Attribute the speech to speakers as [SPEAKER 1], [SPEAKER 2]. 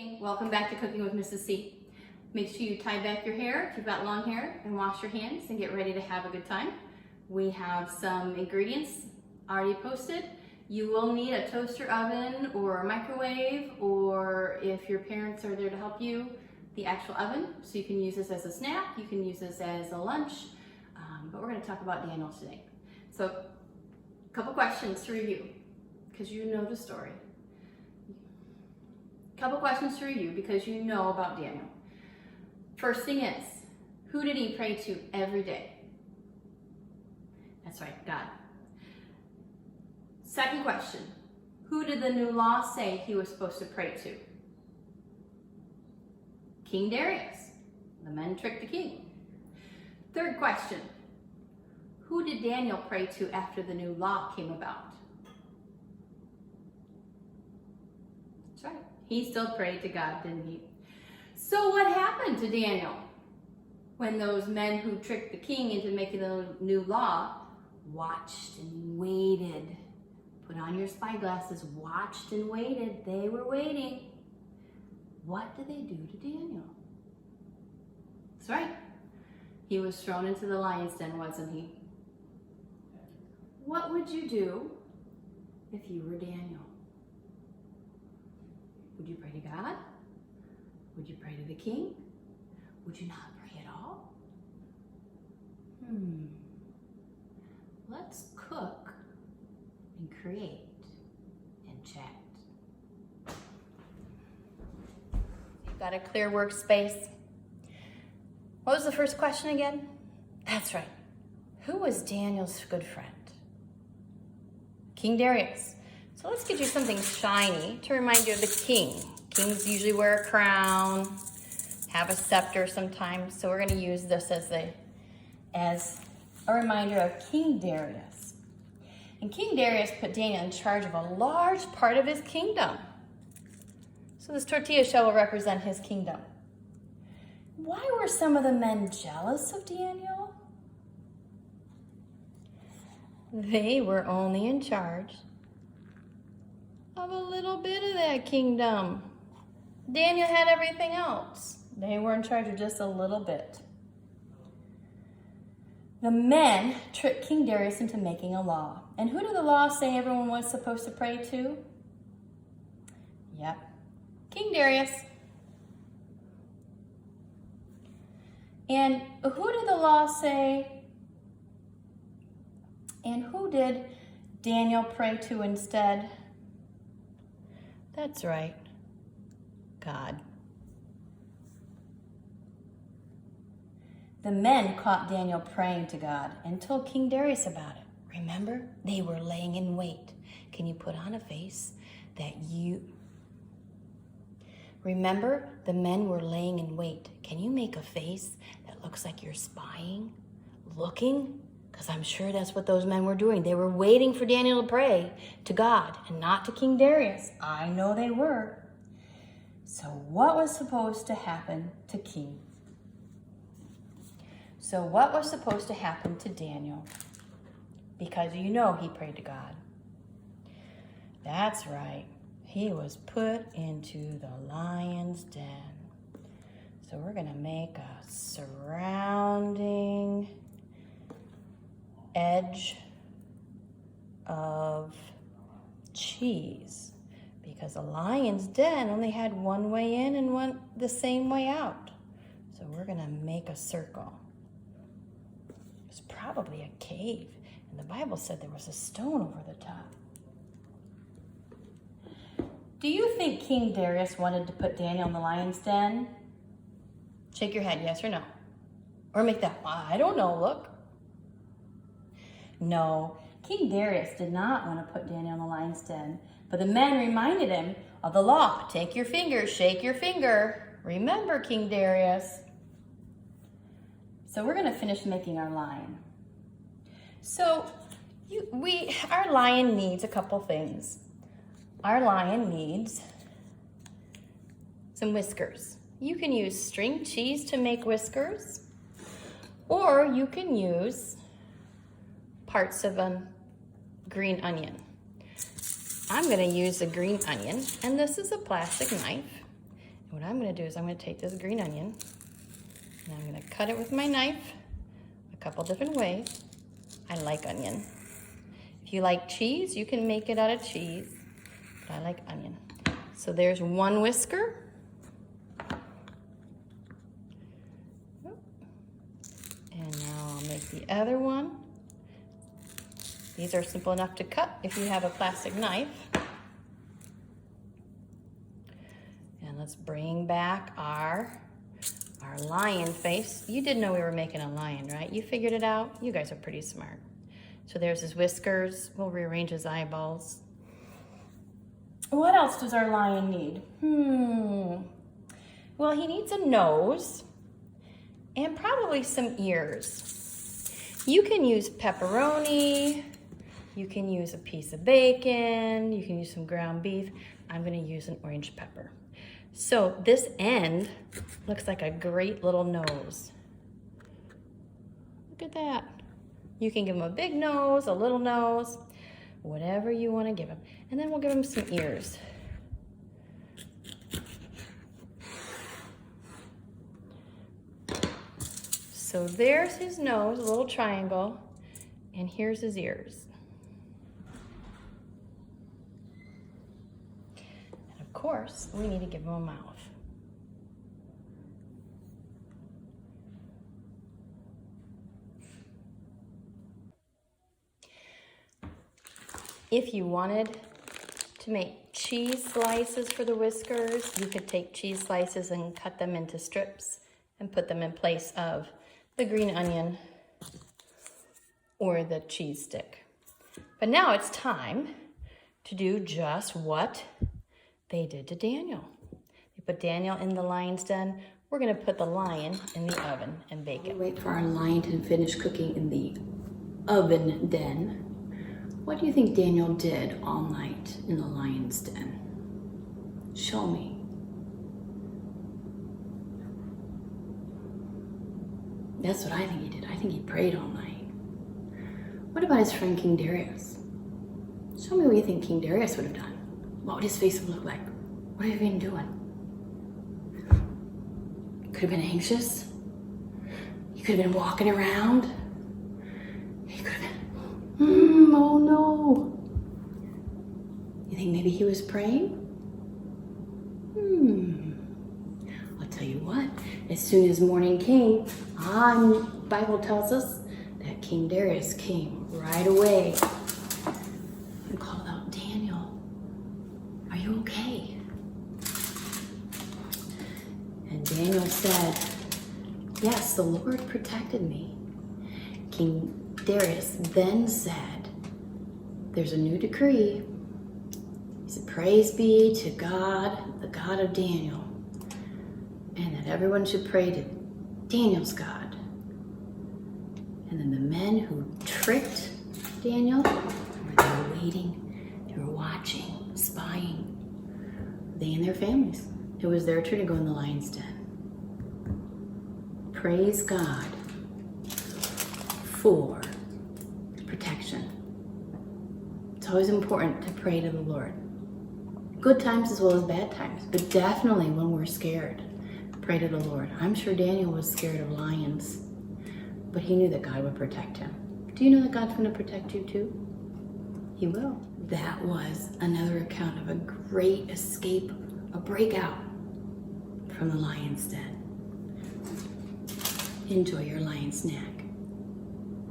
[SPEAKER 1] morning. Welcome back to Cooking with Mrs. C. Make sure you tie back your hair if you've got long hair and wash your hands and get ready to have a good time. We have some ingredients already posted. You will need a toaster oven or a microwave, or if your parents are there to help you, the actual oven. So you can use this as a snack, you can use this as a lunch, but we're going to talk about Daniel today. So a couple questions to review because you know the story. Couple questions to review because you know about Daniel. First thing is, who did he pray to every day? That's right, God. Second question, who did the new law say he was supposed to pray to? King Darius. The men tricked the king. Third question, who did Daniel pray to after the new law came about? That's right. He still prayed to God, didn't he? So what happened to Daniel when those men who tricked the king into making the new law watched and waited? Put on your spyglasses, watched and waited. They were waiting. What did they do to Daniel? That's right. He was thrown into the lion's den, wasn't he? What would you do if you were Daniel? Would you pray to God? Would you pray to the king? Would you not pray at all? Let's cook and create and chat. You've got a clear workspace. What was the first question again? That's right. Who was Daniel's good friend? King Darius. So let's get you something shiny to remind you of the king. Kings usually wear a crown, have a scepter sometimes, so we're going to use this as a reminder of King Darius. And King Darius put Daniel in charge of a large part of his kingdom. So this tortilla shell will represent his kingdom. Why were some of the men jealous of Daniel? They were only in charge of a little bit of that kingdom. Daniel had everything else. They were in charge of just a little bit. The men tricked King Darius into making a law. And who did the law say everyone was supposed to pray to? Yep, King Darius. And who did the law say? And who did Daniel pray to instead? That's right, God. The men caught Daniel praying to God and told King Darius about it. Remember, they were laying in wait. Can you put on a face that you... Remember, the men were laying in wait. Can you make a face that looks like you're spying, looking? Because I'm sure that's what those men were doing. They were waiting for Daniel to pray to God and not to King Darius. I know they were. So what was supposed to happen to King? So what was supposed to happen to Daniel? Because you know he prayed to God. That's right. He was put into the lion's den. So we're going to make a surrounding edge of cheese because the lion's den only had one way in and one the same way out. So we're going to make a circle. It's probably a cave, and the Bible said there was a stone over the top. Do you think King Darius wanted to put Daniel in the lion's den? Shake your head, yes or no. Or make that, I don't know, look. No, King Darius did not want to put Daniel in the lion's den, but the men reminded him of the law. Take your finger, shake your finger. Remember, King Darius. So we're going to finish making our lion. So our lion needs a couple things. Our lion needs some whiskers. You can use string cheese to make whiskers, or you can use parts of a green onion. I'm going to use a green onion, and this is a plastic knife, what I'm gonna do is I'm gonna take this green onion and I'm gonna cut it with my knife a couple different ways. I like onion. If you like cheese, you can make it out of cheese, but I like onion. So there's one whisker. And now I'll make the other one. These are simple enough to cut if you have a plastic knife. And let's bring back our lion face. You did know we were making a lion, right? You figured it out? You guys are pretty smart. So there's his whiskers. We'll rearrange his eyeballs. What else does our lion need? Well, he needs a nose and probably some ears. You can use pepperoni. You can use a piece of bacon. You can use some ground beef. I'm gonna use an orange pepper. So this end looks like a great little nose. Look at that. You can give him a big nose, a little nose, whatever you want to give him. And then we'll give him some ears. So there's his nose, a little triangle, and here's his ears. And of course, we need to give him a mouth. If you wanted to make cheese slices for the whiskers, you could take cheese slices and cut them into strips and put them in place of the green onion or the cheese stick. But now it's time to do just what they did to Daniel. They put Daniel in the lion's den. We're gonna put the lion in the oven and bake it. Wait for our lion to finish cooking in the oven den. What do you think Daniel did all night in the lion's den? Show me. That's what I think he did. I think he prayed all night. What about his friend King Darius? Show me what you think King Darius would have done. What would his face have looked like? What have you been doing? Could have been anxious. He could have been walking around. He could have been, oh no. You think maybe he was praying? I'll tell you what, as soon as morning came, the Bible tells us that King Darius came right away and called out, Daniel, are you okay? And Daniel said, yes, the Lord protected me. King Darius then said, there's a new decree. He said, praise be to God, the God of Daniel, and that everyone should pray to Daniel's God. And then the men who tricked Daniel were there waiting, they were watching, spying, they and their families. It was their turn to go in the lion's den. Praise God for protection. It's always important to pray to the Lord. Good times as well as bad times, but definitely when we're scared, pray to the Lord. I'm sure Daniel was scared of lions, but he knew that God would protect him. Do you know that God's going to protect you too? He will. That was another account of a great escape, a breakout from the lion's den. Enjoy your lion snack.